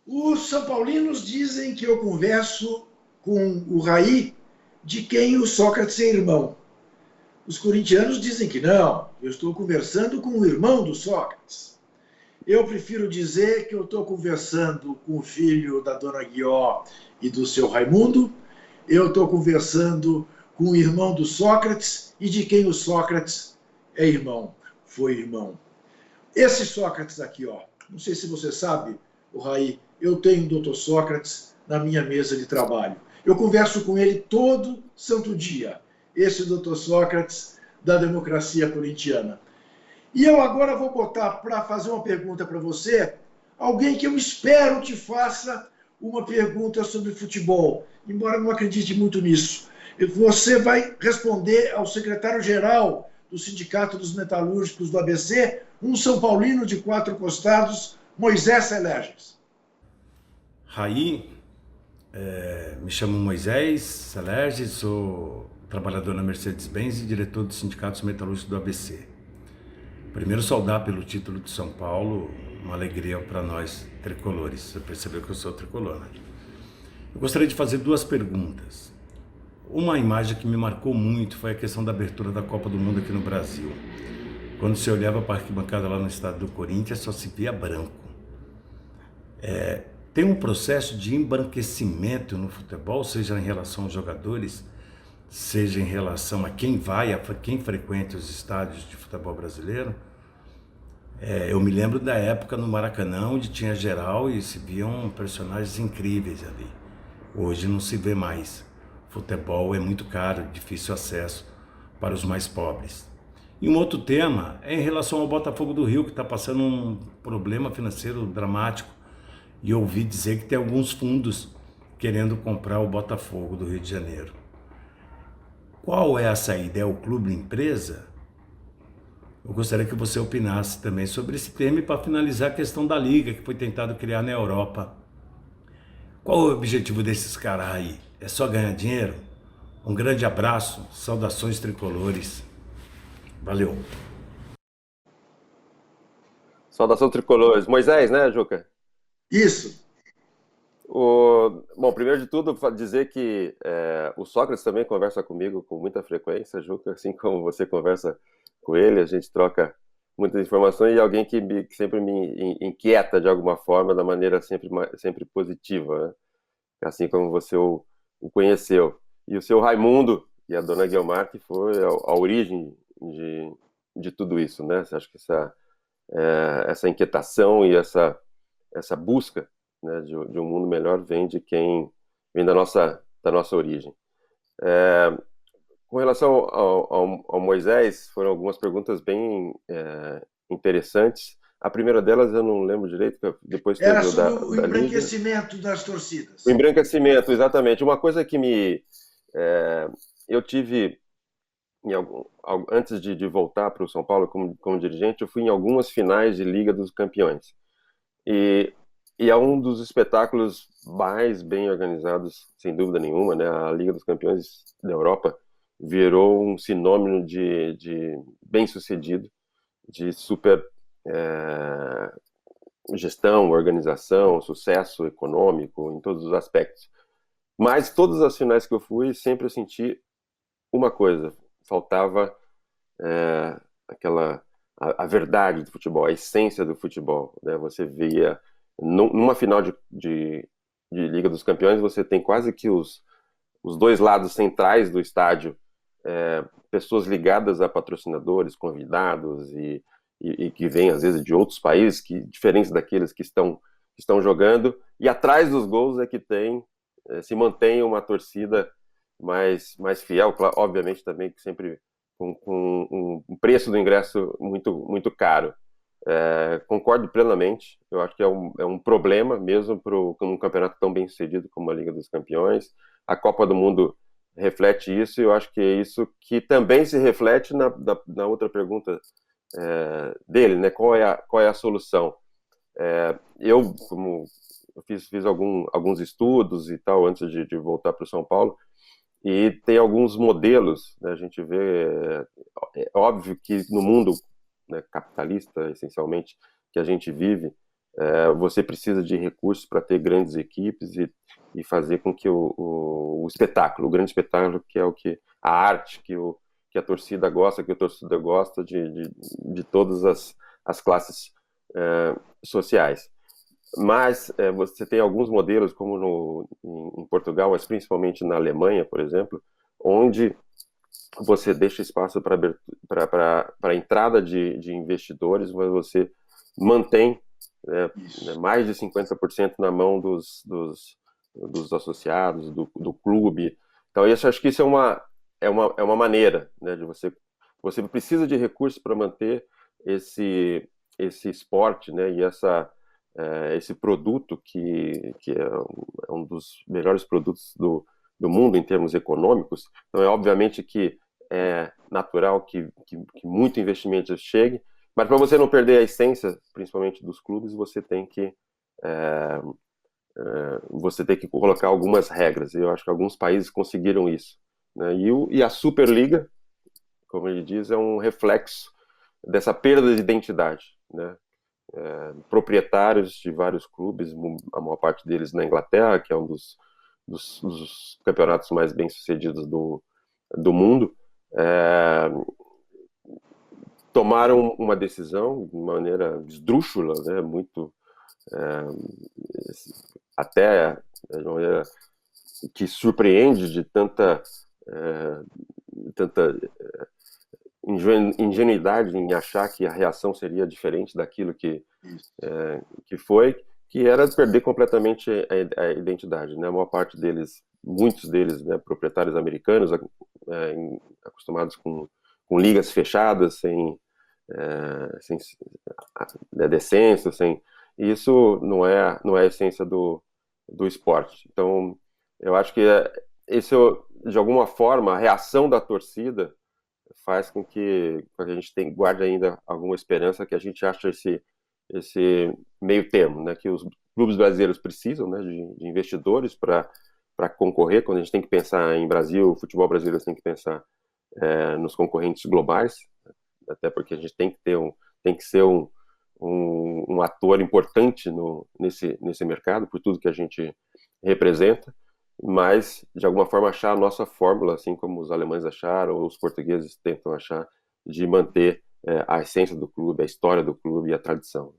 Os São Paulinos dizem que eu converso com o Raí, de quem o Sócrates é irmão. Os corintianos dizem que não, eu estou conversando com o irmão do Sócrates. Eu prefiro dizer que eu estou conversando com o filho da dona Guió e do seu Raimundo, eu estou conversando com o irmão do Sócrates e de quem o Sócrates é irmão, foi irmão. Esse Sócrates aqui, ó, não sei se você sabe, o Raí, eu tenho o Dr. Sócrates na minha mesa de trabalho. Eu converso com ele todo santo dia. Esse Dr. Sócrates da democracia corintiana. E eu agora vou botar para fazer uma pergunta para você, alguém que eu espero te faça uma pergunta sobre futebol, embora não acredite muito nisso. Você vai responder ao secretário-geral do Sindicato dos Metalúrgicos do ABC, um São Paulino de 4 costados, Moisés Seleges. Raí, me chamo Moisés Seleges, sou trabalhador na Mercedes-Benz e diretor dos Sindicatos Metalúrgicos do ABC. Primeiro, saudar pelo título de São Paulo, uma alegria para nós tricolores. Você percebeu que eu sou tricolor, né? Eu gostaria de fazer duas perguntas. Uma imagem que me marcou muito foi a questão da abertura da Copa do Mundo aqui no Brasil. Quando você olhava para a arquibancada lá no estado do Corinthians, só se via branco. Tem um processo de embranquecimento no futebol, seja em relação aos jogadores, seja em relação a quem vai, a quem frequenta os estádios de futebol brasileiro. Eu me lembro da época no Maracanã, onde tinha geral e se viam personagens incríveis ali. Hoje não se vê mais. Futebol é muito caro, difícil acesso para os mais pobres. E um outro tema é em relação ao Botafogo do Rio, que está passando um problema financeiro dramático. E eu ouvi dizer que tem alguns fundos querendo comprar o Botafogo do Rio de Janeiro. Qual é a saída? É o clube empresa? Eu gostaria que você opinasse também sobre esse tema e para finalizar a questão da liga que foi tentado criar na Europa. Qual o objetivo desses caras aí? É só ganhar dinheiro? Um grande abraço, saudações tricolores. Valeu. Saudação tricolores. Moisés, né, Juca? Isso. Bom, primeiro de tudo, dizer que o Sócrates também conversa comigo com muita frequência, Juca, assim como você conversa com ele, a gente troca muitas informações e alguém que sempre me inquieta de alguma forma, da maneira sempre positiva, né? Assim como você o conheceu. E o seu Raimundo e a dona Guiomar, que foi a origem de tudo isso, né? Você acha que essa inquietação e essa busca, né, de um mundo melhor vem de quem vem da nossa origem. Com relação ao Moisés, foram algumas perguntas bem interessantes. A primeira delas eu não lembro direito, depois Era teve sobre o da Liga. embranquecimento das torcidas. O embranquecimento, exatamente. Uma coisa que eu tive, antes de voltar para o São Paulo como dirigente, eu fui em algumas finais de Liga dos Campeões. E é um dos espetáculos mais bem organizados, sem dúvida nenhuma, né? A Liga dos Campeões da Europa virou um sinônimo de bem-sucedido, de super gestão, organização, sucesso econômico, em todos os aspectos. Mas todas as finais que eu fui, sempre eu senti uma coisa: faltava a verdade do futebol, a essência do futebol, né? Você via numa final de Liga dos Campeões, você tem quase que os dois lados centrais do estádio, pessoas ligadas a patrocinadores, convidados e que vêm às vezes de outros países, diferentes daqueles que estão jogando, e atrás dos gols é que se mantém uma torcida mais fiel, obviamente também que sempre com um preço do ingresso muito, muito caro. Concordo plenamente, eu acho que é um problema mesmo para um campeonato tão bem sucedido como a Liga dos Campeões. A Copa do Mundo reflete isso, e eu acho que é isso que também se reflete na outra pergunta dele, né? Qual é a solução? Eu fiz alguns estudos e tal antes de voltar para o São Paulo, e tem alguns modelos, né? A gente vê, óbvio que no mundo, né, capitalista, essencialmente, que a gente vive, você precisa de recursos para ter grandes equipes e fazer com que o espetáculo, o grande espetáculo, que é o que a arte, que a torcida gosta, que o torcedor gosta de todas as classes sociais. Mas você tem alguns modelos, como em Portugal, mas principalmente na Alemanha, por exemplo, onde você deixa espaço para a entrada de investidores, mas você mantém mais de 50% na mão dos associados, do clube. Então, eu acho que isso é uma maneira, né, de você precisa de recursos para manter esse esporte, né, e esse produto que é um dos melhores produtos do mundo em termos econômicos. Então, é obviamente que é natural que muito investimento chegue, mas para você não perder a essência, principalmente dos clubes, você tem que colocar algumas regras. Eu acho que alguns países conseguiram isso, né? E a Superliga, como ele diz, é um reflexo dessa perda de identidade, né? Proprietários de vários clubes, a maior parte deles na Inglaterra, que é um dos campeonatos mais bem-sucedidos do mundo, tomaram uma decisão de maneira esdrúxula, né, muito até de maneira que surpreende de tanta ingenuidade em achar que a reação seria diferente daquilo que foi, que era perder completamente a identidade, né? A maior parte deles, muitos deles, né, proprietários americanos, acostumados com ligas fechadas, sem decência, isso não é a essência do esporte. Então, eu acho que isso, de alguma forma, a reação da torcida faz com que a gente guarde ainda alguma esperança, que a gente acha esse meio termo, né, que os clubes brasileiros precisam, né, de investidores para concorrer. Quando a gente tem que pensar em Brasil, o futebol brasileiro tem que pensar nos concorrentes globais, até porque a gente tem que ser um ator importante nesse mercado, por tudo que a gente representa, mas, de alguma forma, achar a nossa fórmula, assim como os alemães acharam, ou os portugueses tentam achar, de manter a essência do clube, a história do clube e a tradição.